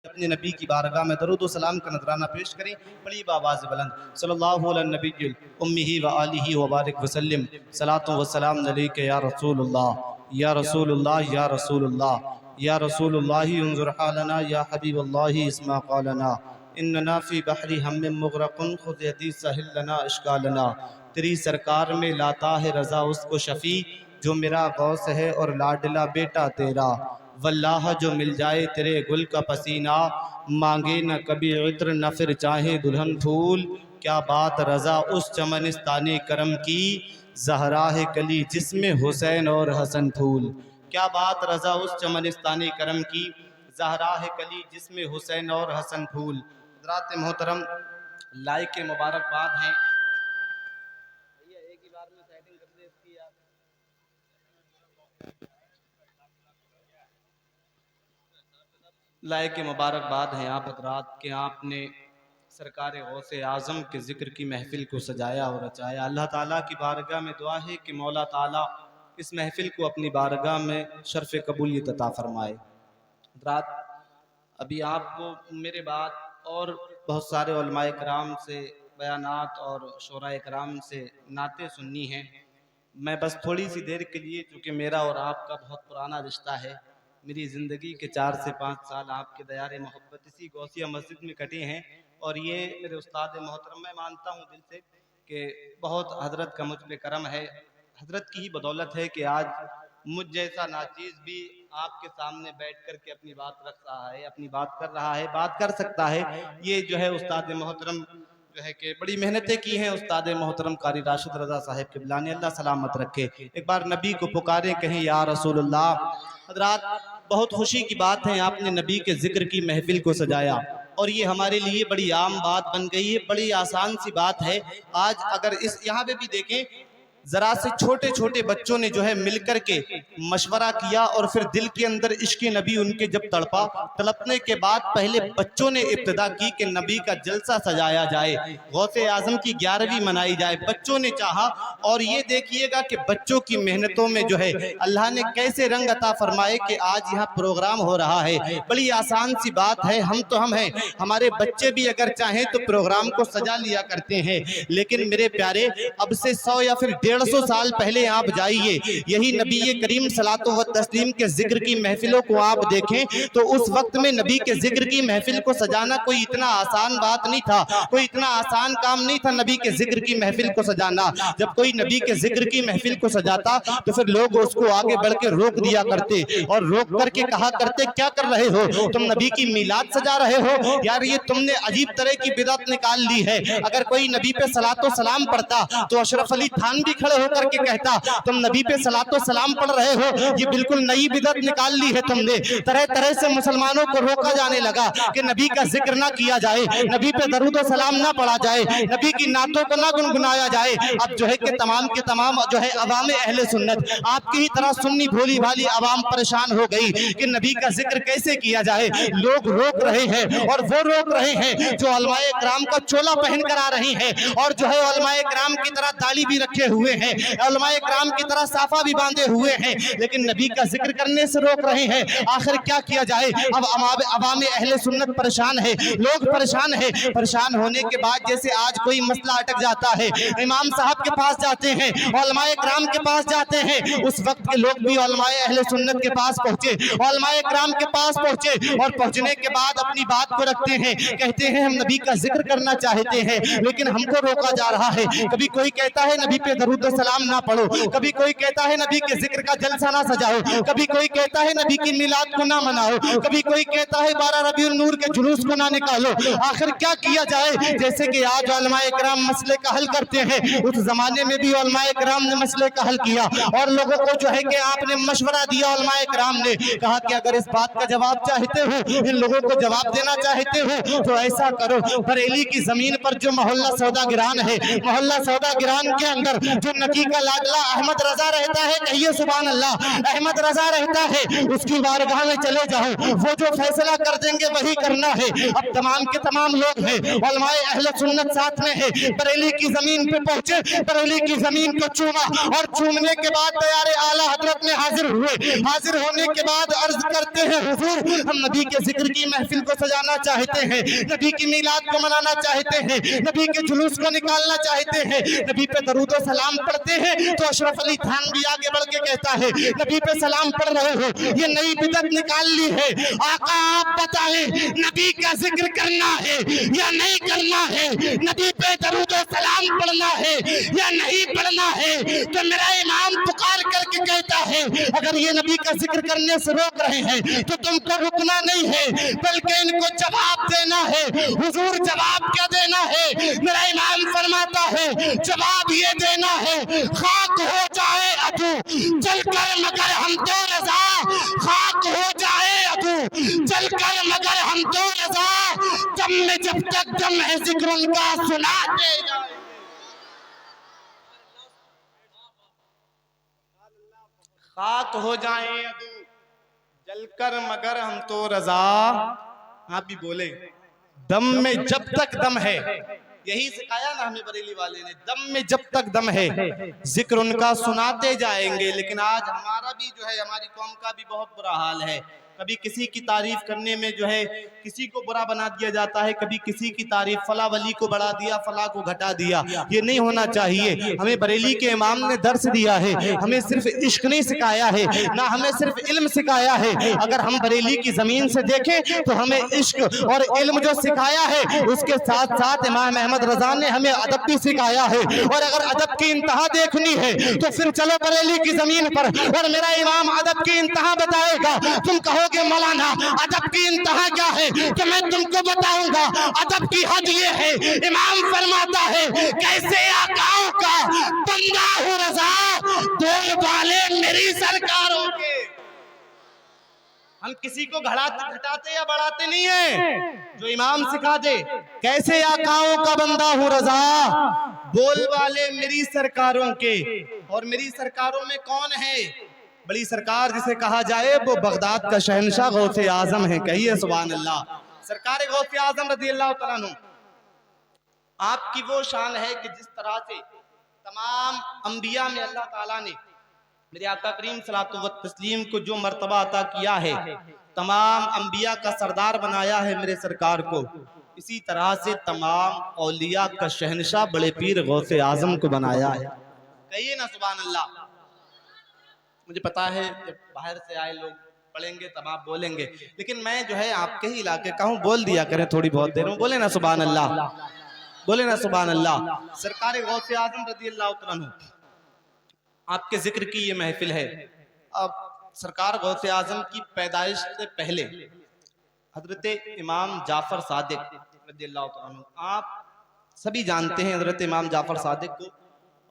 اپنے نبی کی بارگاہ میں درود و سلام کا نذرانہ پیش کریں بڑی بآواز بلند صلی اللہ علیہ نبی امیہ و آلہ و بارک وسلم صلاۃ و سلام علیک یا رسول اللہ یا رسول اللہ یا رسول اللہ یا رسول اللہ انظر حالنا یا حبیب اللہ اسمع قالنا اننا فی بحر ہم مغرق خذ یدی سہل لنا اشکالنا تیری سرکار میں لاتا ہے رضا اس کو شفیع جو میرا غوث ہے اور لاڈلا بیٹا تیرا واللہ جو مل جائے تیرے گل کا پسینہ مانگے نہ کبھی عطر نہ پھر چاہے دلہن پھول کیا بات رضا اس چمنستان کرم کی زہرا ہے کلی جس میں حسین اور حسن پھول کیا بات رضا اس چمنستان کرم کی زہرا ہے کلی جس میں حسین اور حسن پھول۔ حضرات محترم لائق مبارکباد ہیں ایک ہی بار میں سیٹنگ کر دے اس کی یار لائق مبارکباد ہیں آپ حضرات کہ آپ نے سرکار غوث اعظم کے ذکر کی محفل کو سجایا اور رچایا۔ اللہ تعالیٰ کی بارگاہ میں دعا ہے کہ مولا تعالیٰ اس محفل کو اپنی بارگاہ میں شرف قبولیت عطا فرمائے۔ حضرات ابھی آپ کو میرے بعد اور بہت سارے علماء کرام سے بیانات اور شعراء کرام سے نعتیں سننی ہیں۔ میں بس تھوڑی سی دیر کے لیے چونکہ میرا اور آپ کا بہت پرانا رشتہ ہے، میری زندگی کے 4 سے 5 سال آپ کے دیار محبت اسی غوثیہ مسجد میں کٹے ہیں، اور یہ میرے استاد محترم میں مانتا ہوں دل سے کہ بہت حضرت کا مجھ پہ کرم ہے، حضرت کی ہی بدولت ہے کہ آج مجھ جیسا ناچیز بھی آپ کے سامنے بیٹھ کر کے اپنی بات رکھ رہا ہے، اپنی بات کر رہا ہے، بات کر سکتا ہے۔ یہ جو ہے استاد محترم جو ہے کہ بڑی محنتیں کی ہیں استاد محترم قاری راشد رضا صاحب قبلہ نے، اللہ سلامت رکھے۔ ایک بار نبی کو پکاریں کہیں یا رسول اللہ۔ حضرات بہت خوشی کی بات ہے آپ نے نبی کے ذکر کی محفل کو سجایا، اور یہ ہمارے لیے بڑی عام بات بن گئی ہے، بڑی آسان سی بات ہے۔ آج اگر اس یہاں پہ بھی دیکھیں ذرا سے چھوٹے چھوٹے بچوں نے جو ہے مل کر کے مشورہ کیا، اور پھر دل کے اندر عشق نبی ان کے جب تڑپا، تڑپنے کے بعد پہلے بچوں نے ابتدا کی کہ نبی کا جلسہ سجایا جائے، غوث اعظم کی 11ویں منائی جائے، بچوں نے چاہا۔ اور یہ دیکھیے گا کہ بچوں کی محنتوں میں جو ہے اللہ نے کیسے رنگ عطا فرمائے کہ آج یہاں پروگرام ہو رہا ہے۔ بڑی آسان سی بات ہے، ہم تو ہم ہیں، ہمارے بچے بھی اگر چاہیں تو پروگرام کو سجا لیا کرتے ہیں، لیکن میرے پیارے اب سے 100 یا پھر 150 سال پہلے آپ جائیے، یہی نبی کریم صلاۃ و تسلیم کے ذکر کی محفلوں کو آپ دیکھیں تو اس وقت میں نبی کے ذکر کی محفل کو سجانا کوئی اتنا آسان بات نہیں تھا، کوئی اتنا آسان کام نہیں تھا نبی کے ذکر کی محفل کو سجانا۔ جب کوئی نبی کے ذکر کی محفل کو سجاتا تو پھر لوگ اس کو آگے بڑھ کے روک دیا کرتے، اور روک کر کے کہا کرتے کیا کر رہے ہو تم، نبی کی میلاد سجا رہے ہو؟ یار یہ تم نے عجیب طرح کی بدعت نکال لی ہے۔ اگر کوئی نبی پہ صلاۃ و سلام پڑھتا تو اشرف علی تھان بھی کھڑے ہو کر کے کہتا تم نبی پہ صلاۃ و سلام پڑھ رہے ہو، یہ بالکل نئی بدعت نکال لی ہے تم نے۔ طرح طرح سے مسلمانوں کو روکا جانے لگا کہ نبی کا ذکر نہ کیا جائے، نبی پہ درود و سلام نہ پڑھا جائے، نبی کی نعتوں کو نہ گنگنایا جائے۔ اب جو ہے کہ تمام کے تمام جو ہے عوام اہل سنت آپ کی ہی طرح سنی بھولی بھالی عوام پریشان ہو گئی کہ نبی کا ذکر کیسے کیا جائے۔ لوگ روک رہے ہیں، اور وہ روک رہے ہیں جو علماء کرام کا چولا پہن کر آ رہی ہیں، اور جو ہے علماء کرام کی طرح داڑھی بھی رکھے ہوئے ہیں، علماء کرام کی طرح صافہ بھی باندھے ہوئے ہیں، لیکن نبی کا ذکر کرنے سے روک رہے ہیں۔ آخر کیا کیا جائے؟ اب عوام اہل سنت پریشان ہے، لوگ پریشان ہیں۔ پریشان ہونے کے بعد جیسے آج کوئی مسئلہ اٹک جاتا ہے، امام صاحب کے پاس جاتے ہیں، علماء کرام کے پاس جاتے ہیں، اس وقت کے لوگ بھی علماء اہل سنت کے پاس پہنچے، علماء کرام کے پاس پہنچے، اور پہنچنے کے بعد اپنی بات کو رکھتے ہیں، کہتے ہیں ہم نبی کا ذکر کرنا چاہتے ہیں لیکن ہم کو روکا جا رہا ہے۔ کبھی کوئی کہتا ہے نبی پہ درود و سلام نہ پڑھو، کبھی کوئی کہتا ہے نبی کے ذکر کا جلسہ نہ سجاؤ، کبھی کوئی کہتا ہے نبی کی میلاد کو نہ مناؤ، کبھی کوئی کہتا ہے 12 ربیع النور کے جلوس کو نہ نکالو۔ آخر کیا کیا جائے؟ جیسے کہ آج علماء کرام مسئلے کا حل کرتے ہیں، اس زمانے میں بھی علماء کرام نے مسئلے کا حل کیا، اور لوگوں کو جو ہے کہ آپ نے مشورہ دیا، علماء کرام نے کہا کہ اگر اس بات کا جواب چاہتے ہو، ان لوگوں کو جواب دینا چاہتے ہو تو ایسا کرو، بریلی کی زمین پر جو محلہ سودا گران ہے، محلہ سودا گران کے اندر جو جو نبی کا لاڈلا احمد رضا رہتا ہے، کہیے سبحان اللہ، احمد رضا رہتا ہے، اس کی بارگاہ میں چلے جاؤ، وہ جو فیصلہ کر دیں گے وہی کرنا ہے۔ اب تمام کے تمام لوگ ہیں، علماء اہل سنت ساتھ میں ہے، بریلی کی زمین پہ پہنچے، بریلی کی زمین کو چوما، اور چومنے کے بعد تیار اعلیٰ حضرت میں حاضر ہوئے۔ حاضر ہونے کے بعد عرض کرتے ہیں حضور ہم نبی کے ذکر کی محفل کو سجانا چاہتے ہیں، نبی کی میلاد کو منانا چاہتے ہیں، نبی کے جلوس کو نکالنا چاہتے ہیں، نبی پہ درود و سلام پڑھتے ہیں۔ تو اشرف علی تھانوی آگے بڑھ کے کہتا ہے نبی پہ سلام پڑھ رہے ہو، یہ نئی بدعت نکال لی ہے، آقا آپ بتائیں نبی کا ذکر کرنا ہے یا نہیں کرنا ہے، نبی پہ درود و سلام پڑھنا ہے یا نہیں پڑھنا ہے؟ تو میرا امام پکار کر کے کہتا ہے اگر یہ نبی کا ذکر کرنے سے روک رہے ہیں تو تم کو رکنا نہیں ہے بلکہ ان کو جواب دینا ہے۔ حضور جواب کیا دینا ہے؟ میرا امام فرماتا ہے جواب یہ دینا ہے خاک ہو جائے ابو چل کر مگر ہم تو رضا، خاک ہو جائے ابو چل کر مگر ہم تو رضا، دم میں جب تک دم ہے ذکر ان کا سناتے جائیں۔ خاک ہو جائیں ابو جل کر مگر ہم تو رضا، آپ بھی بولے دم میں جب تک دم ہے، یہی سکھایا نا ہمیں بریلی والے نے، دم میں جب تک دم ہے ذکر ان کا سناتے جائیں گے۔ لیکن آج ہمارا بھی جو ہے، ہماری قوم کا بھی بہت برا حال ہے، کبھی کسی کی تعریف کرنے میں جو ہے کسی کو برا بنا دیا جاتا ہے، کبھی کسی کی تعریف فلاں ولی کو بڑھا دیا، فلاں کو گھٹا دیا، یہ نہیں ہونا چاہیے۔ ہمیں بریلی کے امام نے درس دیا ہے، ہمیں صرف عشق نہیں سکھایا ہے، نہ ہمیں صرف علم سکھایا ہے۔ اگر ہم بریلی کی زمین سے دیکھیں تو ہمیں عشق اور علم جو سکھایا ہے اس کے ساتھ ساتھ امام احمد رضا نے ہمیں ادب بھی سکھایا ہے۔ اور اگر ادب کی انتہا دیکھنی ہے تو پھر چلو بریلی کی زمین پر، اور میرا امام ادب کی انتہا بتائے گا۔ تم کہو گے مولانا ادب کی انتہا کیا ہے؟ تو میں تم کو بتاؤں گا ادب کی حد یہ ہے، امام فرماتا ہے کیسے آقاؤں کا بندہ ہوں رضا، بول والے میری سرکاروں کے۔ ہم کسی کو گھٹاتے یا بڑھاتے نہیں ہیں، جو امام سکھا دے کیسے آقاؤں کا بندہ ہوں رضا، بول والے میری سرکاروں کے۔ اور میری سرکاروں میں کون ہے؟ بڑی سرکار جسے کہا جائے وہ بغداد کا شہنشاہ غوث اعظم ہے، کہیے سبحان اللہ۔ سرکار غوث اعظم رضی اللہ تعالیٰ عنہ، آپ کی وہ شان ہے کہ جس طرح سے تمام انبیاء میں اللہ تعالیٰ نے میرے آقا کریم صلی اللہ علیہ وسلم کو جو مرتبہ عطا کیا ہے، تمام انبیاء کا سردار بنایا ہے میرے سرکار کو، اسی طرح سے تمام اولیاء کا شہنشاہ بڑے پیر غوث اعظم کو بنایا ہے، کہیے نا سبحان اللہ۔ مجھے پتا ہے جب باہر سے آئے لوگ پڑھیں گے تب آپ بولیں گے، لیکن میں جو ہے آپ کے ہی علاقے کا ہوں، بول دیا کریں تھوڑی بہت دیر میں، بولے نا سبحان اللہ، بولے نا سبحان اللہ۔ سرکار غوث اعظم رضی اللہ تعالیٰ عنہ، آپ کے ذکر کی یہ محفل ہے۔ اب سرکار غوث اعظم کی پیدائش سے پہلے حضرت امام جعفر صادق رضی اللہ تعالیٰ عنہ، آپ سبھی جانتے ہیں حضرت امام جعفر صادق کو،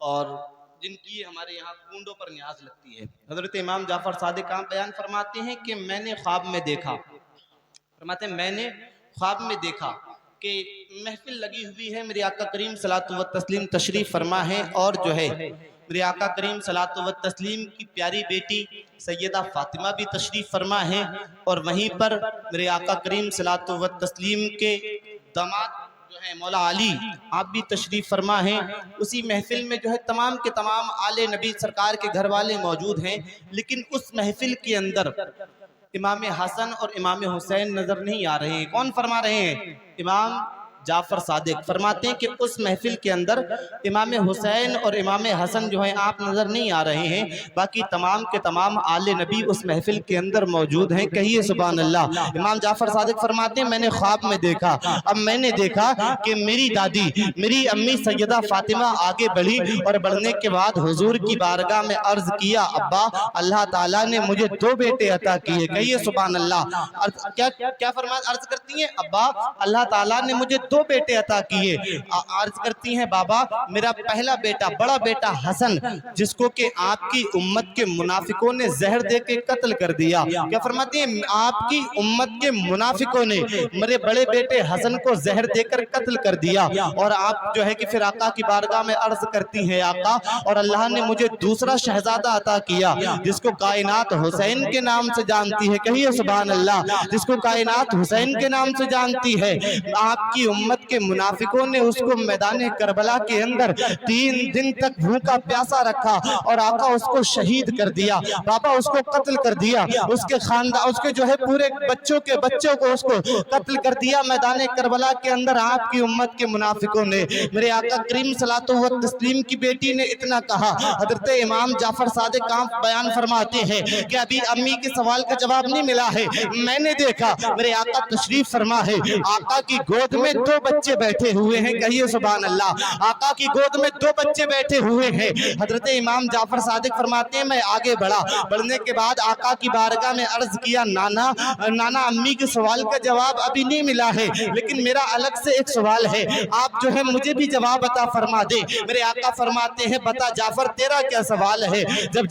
اور جن کی ہمارے یہاں کنڈوں پر نیاز لگتی ہے۔ حضرت امام جعفر صادق آپ بیان فرماتے ہیں کہ میں نے خواب میں دیکھا، فرماتے ہیں میں نے خواب میں دیکھا کہ محفل لگی ہوئی ہے، میرے آقا کریم صلی اللہ علیہ وسلم تشریف فرما ہے، اور جو ہے میرے آقا کریم صلی اللہ علیہ وسلم کی پیاری بیٹی سیدہ فاطمہ بھی تشریف فرما ہے، اور وہیں پر میرے آقا کریم صلی اللہ علیہ وسلم کے داماد جو ہے مولا علی آپ بھی تشریف فرما ہیں۔ اسی محفل میں جو ہے تمام کے تمام آل نبی سرکار کے گھر والے موجود ہیں، لیکن اس محفل کے اندر امام حسن اور امام حسین نظر نہیں آ رہے ہیں۔ کون فرما رہے ہیں؟ امام جعفر صادق فرماتے ہیں کہ اس محفل کے اندر امام حسین اور امام حسن جو ہیں آپ نظر نہیں آ رہے ہیں، باقی تمام کے تمام آل نبی اس محفل کے اندر موجود ہیں، کہیے سبحان اللہ۔ امام جعفر صادق فرماتے ہیں میں نے خواب میں دیکھا، اب میں نے دیکھا کہ میری دادی میری امی سیدہ فاطمہ آگے بڑھی، اور بڑھنے کے بعد حضور کی بارگاہ میں عرض کیا ابا اللہ تعالیٰ نے مجھے 2 بیٹے عطا کیے، کہیے سبحان اللہ۔ کیا فرمایا؟ عرض کرتی ہیں ابا اللہ تعالیٰ نے مجھے دو بیٹے عطا کیے. عرض کرتی ہیں بابا میرا پہلا بیٹا بڑا بیٹا حسن جس کو کہ آپ کی امت کے منافقوں نے زہر دے کے قتل کر دیا. کیا فرماتے ہیں آپ کی امت کے منافقوں نے میرے بڑے بیٹے حسن کو زہر دے کر قتل کر دیا. اور آپ جو ہے کہ پھر آقا کی بارگاہ میں عرض کرتی ہیں آقا اور اللہ نے مجھے دوسرا شہزادہ عطا کیا جس کو کائنات حسین کے نام سے جانتی ہے. کہیے سبحان اللہ. جس کو کائنات حسین کے نام سے جانتی ہے. آپ کی امت کے منافقوں نے اس کو میدان کربلا کے اندر 3 دن تک بھوکا پیاسا رکھا اور آقا اس کو شہید کر دیا. بابا اس کو قتل کر دیا. اس کے خاندان اس کے جو ہے پورے بچوں کو اس کو قتل کر دیا میدان کربلا کے اندر. آپ کی امت کے منافقوں نے میرے آقا کریم صلاۃ و تسلیم کی بیٹی نے اتنا کہا. حضرت امام جعفر صادق آپ بیان فرماتے ہیں کہ ابھی امی کے سوال کا جواب نہیں ملا ہے. میں نے دیکھا میرے آقا تشریف فرما ہے. آقا کی گود میں 2 بچے بیٹھے ہوئے ہیں. کہیے سبحان اللہ. آقا کی گود میں 2 بچے بیٹھے ہوئے ہیں. حضرت امام جعفر صادق فرماتے ہیں میں آگے بڑھا. بڑھنے کے بعد آقا کی بارگاہ میں عرض کیا نانا امی کے سوال کا جواب ابھی نہیں ملا ہے لیکن میرا الگ سے ایک سوال ہے. آپ جو ہے مجھے بھی جواب عطا فرما دے. میرے آقا فرماتے ہیں بتا جعفر تیرا کیا سوال ہے. جب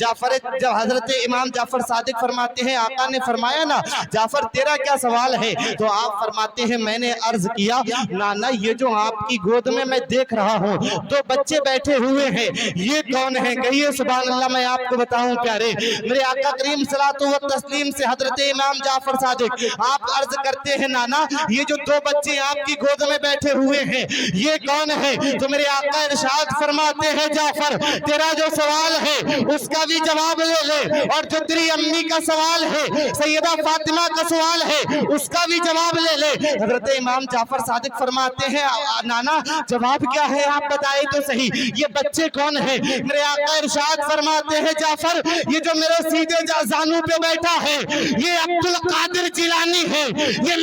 حضرت امام جعفر صادق فرماتے ہیں آقا نے فرمایا نا جعفر تیرا کیا سوال ہے تو آپ فرماتے ہیں میں نے عرض کیا نانا یہ جو آپ کی گود میں میں دیکھ رہا ہوں 2 بچے بیٹھے ہوئے ہیں یہ کون ہیں. کہیے سبحان اللہ. میں آپ کو بتاؤں پیارے میرے آقا کریم صلاۃ و تسلیم سے حضرت امام جعفر صادق آپ عرض کرتے ہیں نانا یہ جو 2 بچے آپ کی گود میں بیٹھے ہوئے ہیں یہ کون ہے. تو میرے آقا ارشاد فرماتے ہیں جعفر تیرا جو سوال ہے اس کا بھی جواب لے لے اور جو تیری امی کا سوال ہے سیدہ فاطمہ کا سوال ہے اس کا بھی جواب لے لے. حضرت امام جعفر صادق فرماتے ہیں نانا جواب کیا ہے آپ بتائے تو صحیح یہ بچے کون ہیں. میرے آقا ارشاد فرماتے ہیں جعفر یہ جو میرے سیدھے زانو پہ بیٹھا ہے یہ عبد القادر جیلانی ہے. یہ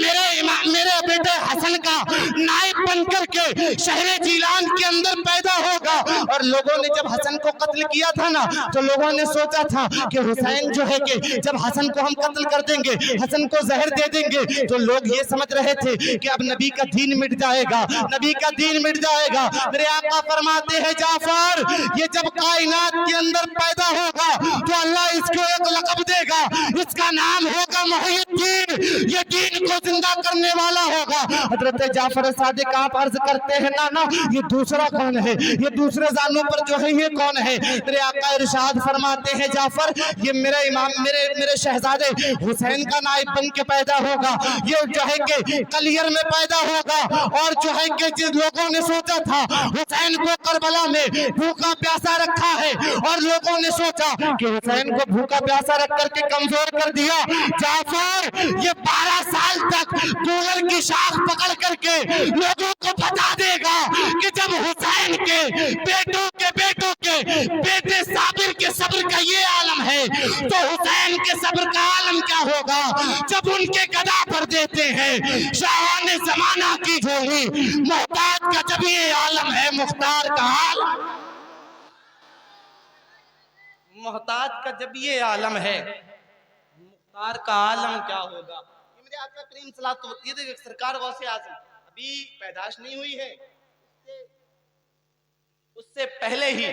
میرے بیٹے حسن کا نائب بن کر کے شہر جیلان کے اندر پیدا ہوگا. اور لوگوں نے جب حسن کو قتل کیا تھا نا تو لوگوں نے سوچا تھا کہ حسین جو ہے کہ جب حسن کو ہم قتل کر دیں گے حسن کو زہر دے دیں گے تو لوگ یہ سمجھ رہے تھے کہ اب نبی کا دین مٹ جائے گا نبی کا دین مٹ جائے گا. میرے آقا فرماتے ہیں جعفر یہ جب کائنات کے اندر پیدا ہوگا تو اللہ اس کو ایک لقب دے گا اس کا نام ہوگا محی الدین. یہ دین کو زندہ کرنے والا ہوگا. حضرت جعفر صادق آپ عرض کرتے ہیں نانا یہ دوسرا کون ہے یہ دوسرے زانوں پر جو ہے یہ کون ہے. میرے آقا ارشاد فرماتے ہیں جعفر یہ میرے شہزادے حسین کا نائب بن کے پیدا ہوگا. یہ جو ہے کہ کلیر میں پیدا ہوگا اور جو ہے کہ جن لوگوں نے سوچا تھا حسین کو کربلا میں بھوکا پیاسا رکھا ہے اور لوگوں نے سوچا کہ حسین کو بھوکا پیاسا رکھ کر کے کمزور کر دیا. جعفر یہ 12 سال تک کولر کی شاخ پکڑ کر کے لوگوں کو بتا دے گا کہ جب حسین کے بیٹوں کے بیٹے صابر کے صبر کا یہ عالم ہے تو حسین کے صبر کا عالم کیا ہوگا جب ان کے گدا پر دیتے ہیں شاہان زمانہ کی جھولی. محتاج کا جب یہ عالم ہے مختار کا عالم محتاج کا جب یہ عالم ہے مختار کا عالم کیا ہوگا. یہ میرے آقا کریم صلی اللہ علیہ وسلم یہ سرکار غوث اعظم ابھی پیدائش نہیں ہوئی ہے اس سے پہلے ہی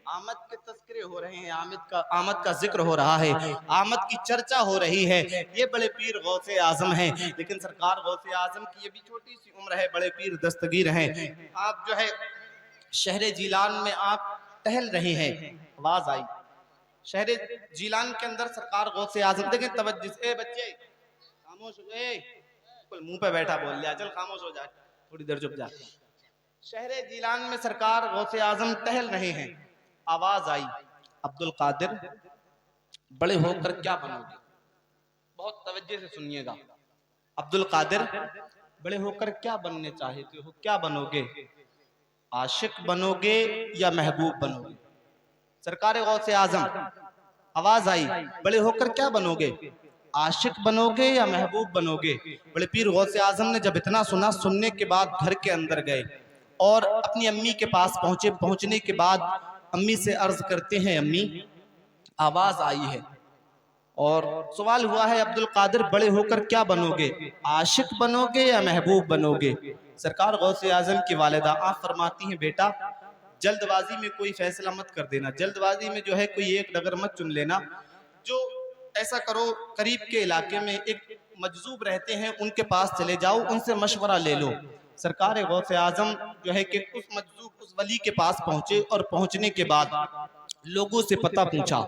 آمد کے تذکرے ہو رہے ہیں آمد کا ذکر ہو رہا ہے آمد کی چرچا ہو رہی ہے. یہ بڑے پیر غوث اعظم ہیں لیکن سرکار غوث اعظم کی یہ بھی چھوٹی سی عمر ہے. بڑے پیر دستگیر ہیں. آپ جو ہے شہر جیلان میں آپ ٹہل رہے ہیں آواز آئی شہر جیلان کے اندر سرکار غوث اعظم دیکھیں توجہ سے بچے خاموش ہو گئے منہ پہ بیٹھا بول لیا چل خاموش ہو جائے تھوڑی دیر چپ جا. شہر جیلان میں سرکار غوث اعظم ٹہل رہے ہیں. آواز آئی عبد القادر بڑے ہو کر کیا بنو گے. بہت توجہ سے سنیے گا. عبد القادر بڑے ہو کر کیا بننے چاہتے ہو کیا بنو گے عاشق بنو گے یا محبوب بنو گے. سرکار غوث اعظم آواز آئی بڑے ہو کر کیا بنو گے عاشق بنو گے یا محبوب بنو گے. بڑے پیر غوث اعظم نے جب اتنا سننے کے بعد گھر کے اندر گئے اور اپنی امی کے پاس پہنچنے کے بعد امی سے عرض کرتے ہیں امی آواز آئی ہے اور سوال ہوا ہے عبد القادر بڑے ہو کر کیا بنو گے عاشق بنو گے یا محبوب بنو گے. سرکار غوث اعظم کی والدہ آپ فرماتی ہیں بیٹا جلد بازی میں کوئی فیصلہ مت کر دینا، جلد بازی میں جو ہے کوئی ایک ڈگر مت چن لینا، جو ایسا کرو قریب کے علاقے میں ایک مجذوب رہتے ہیں ان کے پاس چلے جاؤ، ان سے مشورہ لے لو۔ سرکار غوث اعظم جو ہے کہ اس مجذوب اس ولی کے پاس پہنچے اور پہنچنے کے بعد لوگوں سے پتہ پوچھا۔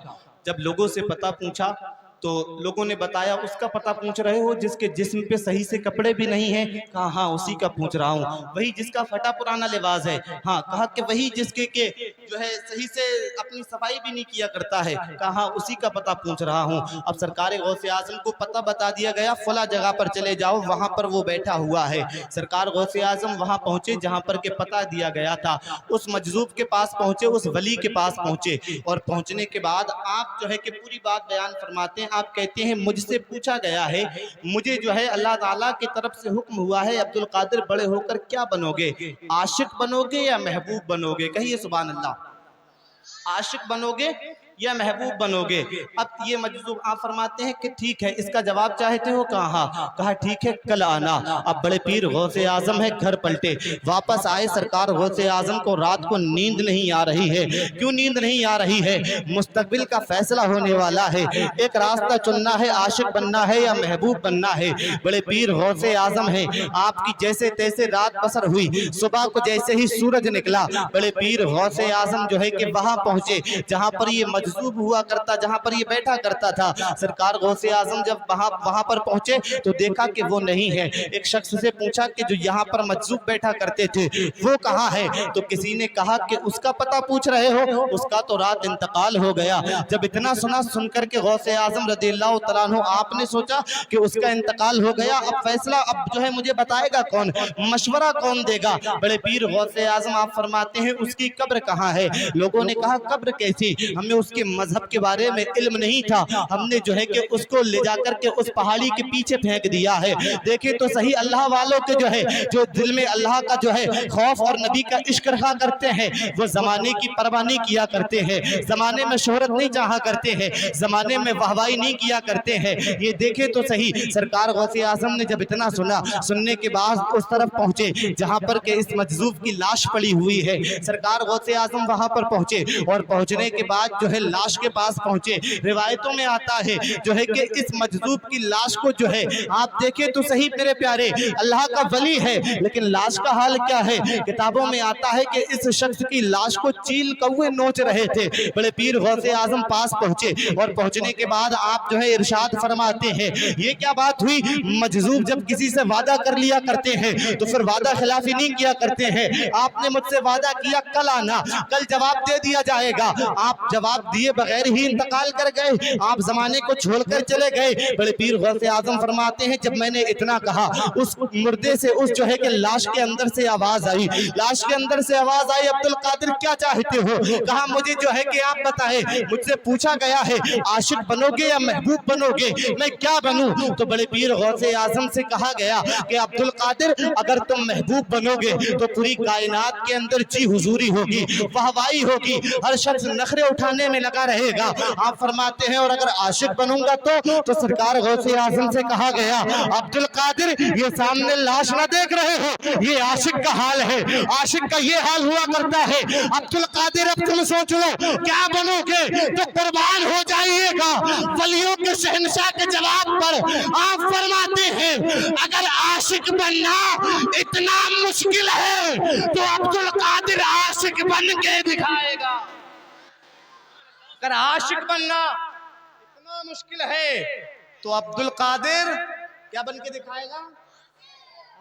جب لوگوں سے پتہ پوچھا تو لوگوں نے بتایا اس کا پتہ پوچھ رہے ہو جس کے جسم پہ صحیح سے کپڑے بھی نہیں ہیں؟ کہا ہاں اسی کا پوچھ رہا ہوں۔ وہی جس کا پھٹا پرانا لباس ہے؟ ہاں۔ کہا کہ وہی جس کے جو ہے صحیح سے اپنی صفائی بھی نہیں کیا کرتا ہے؟ کہا ہاں اسی کا پتہ پوچھ رہا ہوں۔ اب سرکار غوث اعظم کو پتہ بتا دیا گیا فلاں جگہ پر چلے جاؤ وہاں پر وہ بیٹھا ہوا ہے۔ سرکار غوث اعظم وہاں پہنچے جہاں پر کہ پتہ دیا گیا تھا، اس مجذوب کے پاس پہنچے، اس ولی کے پاس پہنچے، اور پہنچنے کے بعد آپ جو ہے کہ پوری بات بیان فرماتے ہیں۔ آپ کہتے ہیں مجھ سے پوچھا گیا ہے، مجھے جو ہے اللہ تعالیٰ کی طرف سے حکم ہوا ہے عبد القادر بڑے ہو کر کیا بنو گے؟ عاشق بنو گے یا محبوب بنو گے؟ کہیے سبحان اللہ۔ عاشق بنو گے یا محبوب بنو گے؟ اب یہ مجذوب آپ فرماتے ہیں کہ ٹھیک ہے، اس کا جواب چاہتے ہو؟ کہا ہاں۔ کہا ٹھیک ہے کل آنا۔ اب بڑے پیر غوث اعظم ہے گھر پلٹے، واپس آئے۔ سرکار غوث اعظم کو رات کو نیند نہیں آ رہی ہے۔ کیوں نیند نہیں آ رہی ہے؟ مستقبل کا فیصلہ ہونے والا ہے، ایک راستہ چننا ہے، عاشق بننا ہے یا محبوب بننا ہے۔ بڑے پیر غوث اعظم ہیں، آپ کی جیسے تیسے رات بسر ہوئی، صبح کو جیسے ہی سورج نکلا بڑے پیر غوث اعظم جو ہے کہ وہاں پہنچے جہاں پر یہ مجذوب ہوا کرتا، جہاں پر یہ بیٹھا کرتا تھا۔ سرکار غوث اعظم جب وہاں پر پہنچے تو دیکھا کہ وہ نہیں ہے۔ ایک شخص سے پوچھا کہ جو یہاں پر مجذوب بیٹھا کرتے تھے وہ کہاں ہے؟ تو کسی نے کہا کہ اس کا پتہ پوچھ رہے ہو، اس کا تو رات انتقال ہو گیا۔ جب اتنا سن کر کے غوث اعظم رضی اللہ تعالیٰ عنہ آپ نے سوچا کہ اس کا انتقال ہو گیا، اب فیصلہ اب جو ہے مجھے بتائے گا کون، مشورہ کون دے گا؟ بڑے پیر غوث اعظم آپ فرماتے ہیں اس کی قبر کہاں ہے؟ لوگوں نے کہا قبر کیسی؟ ہمیں اس کے مذہب کے بارے میں علم نہیں تھا، ہم نے جو ہے کہ اس کو لے جا کر کے اس پہاڑی کے پیچھے پھینک دیا ہے۔ دیکھیں تو صحیح اللہ والوں کے جو ہے جو دل میں اللہ کا جو ہے خوف اور نبی کا عشق رکھا کرتے ہیں وہ زمانے کی پرواہ نہیں کیا کرتے ہیں، زمانے میں شہرت نہیں چاہا کرتے ہیں، زمانے میں واہوائی نہیں کیا کرتے ہیں۔ یہ دیکھیں تو صحیح سرکار غوث اعظم نے جب اتنا سننے کے بعد اس طرف پہنچے جہاں پر کہ اس مجذوب کی لاش پڑی ہوئی ہے۔ سرکار غوث اعظم وہاں پر پہنچے اور پہنچنے کے بعد جو ہے لاش کے پاس پہنچے۔ روایتوں میں آتا ہے جو ہے کہ اس مجذوب کی لاش کو جو ہے آپ دیکھیں تو صحیح میرے پیارے اللہ کا ولی ہے لیکن لاش کا حال کیا ہے؟ کتابوں میں آتا ہے کہ اس شخص کی لاش کو چیل کوے نوچ رہے تھے۔ بڑے پیر غوث اعظم پاس پہنچے اور پہنچنے کے بعد آپ جو ہے ارشاد فرماتے ہیں یہ کیا بات ہوئی؟ مجذوب جب کسی سے وعدہ کر لیا کرتے ہیں تو پھر وعدہ خلافی نہیں کیا کرتے ہیں۔ آپ نے مجھ سے وعدہ کیا کل آنا، کل جواب دے دیا جائے گا، آپ جواب دیے بغیر ہی انتقال کر گئے، آپ زمانے کو چھوڑ کر چلے گئے۔ بڑے پیر غوث اعظم فرماتے ہیں جب میں نے اتنا کہا اس مردے سے اس جو ہے کہ لاش کے اندر سے آواز آئی، لاش کے اندر سے آواز آئی عبد القادر کیا چاہتے ہو؟ کہا مجھے جو ہے کہ آپ بتائیں، مجھ سے پوچھا گیا ہے عاشق بنو گے یا محبوب بنو گے، میں کیا بنوں؟ تو بڑے پیر غوث اعظم سے کہا گیا کہ عبد القادر اگر تم محبوب بنو گے تو پوری کائنات کے اندر جی حضوری ہوگی، واہوائی ہوگی، ہر شخص نخرے اٹھانے میں لگا رہے گا۔ آپ فرماتے ہیں اور اگر عاشق بنوں گا تو سرکار غوث اعظم سے کہا گیا عبد القادر یہ سامنے لاش نہ دیکھ رہے ہو، یہ عاشق کا حال ہے، عاشق کا یہ حال ہوا کرتا ہے۔ عبد القادر اب تم سوچ لو کیا بنو گے تو قربان ہو جائیے گا ولیوں کے شہنشاہ کے جواب پر۔ آپ فرماتے ہیں اگر عاشق بننا اتنا مشکل ہے تو عبد القادر عاشق بن کے دکھائے گا۔ اگر عاشق بننا اتنا مشکل ہے تو عبد القادر کیا بن کے دکھائے گا؟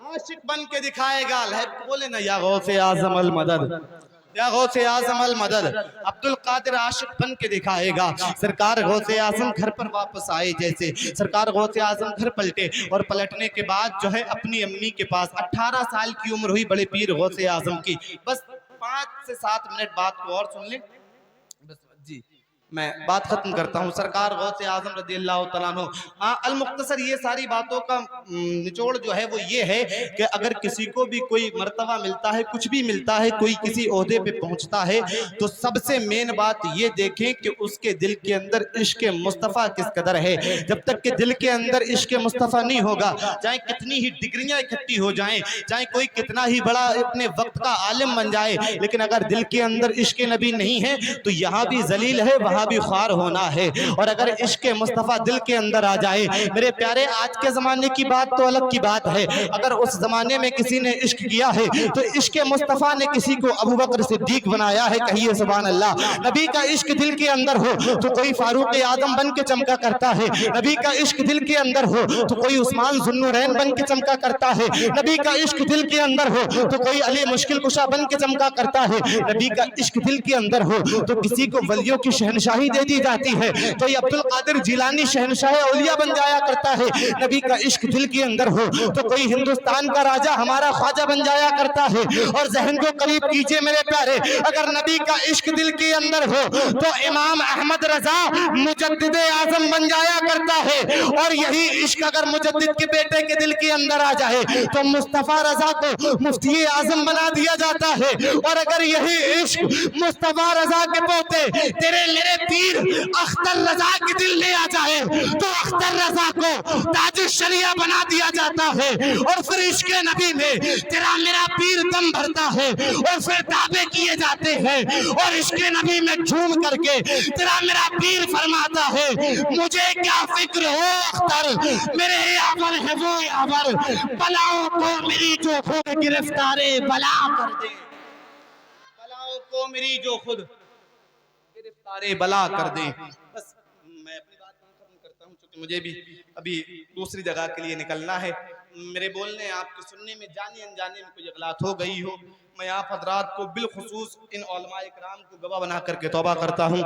عاشق بن کے دکھائے گا۔ بولے نا یا غوث اعظم المدد، یا غوث اعظم المدد، عبد القادر عاشق بن کے دکھائے گا۔ سرکار غوث اعظم گھر پر واپس آئے، جیسے سرکار غوث اعظم گھر پلٹے اور پلٹنے کے بعد جو ہے اپنی امی کے پاس 18 سال کی عمر ہوئی بڑے پیر غوث اعظم کی۔ بس 5 سے 7 منٹ بعد کو اور سن لیں بس جی۔ میں بات ختم کرتا ہوں. سرکار غوث اعظم رضی اللہ تعالیٰ عنہ المختصر یہ ساری باتوں کا نچوڑ جو ہے وہ یہ ہے کہ اگر کسی کو بھی کوئی مرتبہ ملتا ہے, کچھ بھی ملتا ہے, کوئی کسی عہدے پہ پہنچتا ہے, تو سب سے مین بات یہ دیکھیں کہ اس کے دل کے اندر عشق مصطفیٰ کس قدر ہے. جب تک کہ دل کے اندر عشق مصطفیٰ نہیں ہوگا, چاہے کتنی ہی ڈگریاں اکٹھی ہو جائیں, چاہے کوئی کتنا ہی بڑا اپنے وقت کا عالم بن جائے, لیکن اگر دل کے اندر عشق نبی نہیں ہے تو یہاں بھی ذلیل ہے, وہاں بھی خوار ہونا ہے. اور اگر عشق مصطفیٰ دل کے اندر آ جائے, میرے پیارے آج کے زمانے کی بات تو الگ کی بات ہے, اگر اس زمانے میں کسی نے عشق کیا ہے تو عشق مصطفیٰ نے کسی کو ابو بکر صدیق بنایا ہے. کہیے سبحان اللہ. نبی کا عشق دل کے اندر ہو تو کوئی فاروق اعظم بن کے چمکا کرتا ہے, نبی کا عشق دل کے اندر ہو تو کوئی عثمان ذو النورین بن کے چمکا کرتا ہے, نبی کا عشق دل کے اندر ہو تو کوئی علی مشکل کشا بن کے چمکا کرتا ہے, نبی کا عشق دل کے اندر ہو تو کسی کو ولیوں کی شہنشاہی دے دی جاتی ہے, کوئی عبد القادر جیلانی شہنشاہ اولیاء بن جایا کرتا ہے. نبی کا عشق دل کے اندر ہو تو کوئی ہندوستان کا راجہ ہمارا خواجہ بن جایا کرتا ہے. اور ذہن کو قریب کیجئے میرے پیارے, اگر نبی کا عشق دل کے اندر ہو تو امام احمد رضا مجدد اعظم بن جایا کرتا ہے. اور یہی عشق اگر مجدد کے بیٹے کے دل کے اندر آ جائے تو مصطفیٰ رضا کو مفتی اعظم بنا دیا جاتا ہے. اور اگر یہی عشق مصطفیٰ رضا کے پوتے تیرے میرے پیر اختر رضا کے دل لے آ جائے تو اختر رضا کو تاج الشریعہ بنا دیا جاتا ہے. اور پھر عشق نبی میں تیرا میرا پیر دم بھرتا ہے اور پھر دعوے کیے جاتے ہیں, اور عشق نبی میں جھوم کر کے تیرا میرا پیر فرماتا ہے مجھے کیا فکر ہو اختر, میرے یاور ہے وہ یاور, بلاؤں کو میری جو خود گرفتار بلا کر دے, بلاؤں کو میری جو خود گرفتار بلا کر دے. بس میں اپنی بات ختم کرتا ہوں چونکہ مجھے بھی ابھی دوسری جگہ کے لیے نکلنا ہے. میرے بولنے آپ کے سننے میں جانے انجانے میں کوئی غلط ہو گئی ہو, میں آپ حضرات کو بالخصوص ان علماء کرام کو گواہ بنا کر کے توبہ کرتا ہوں.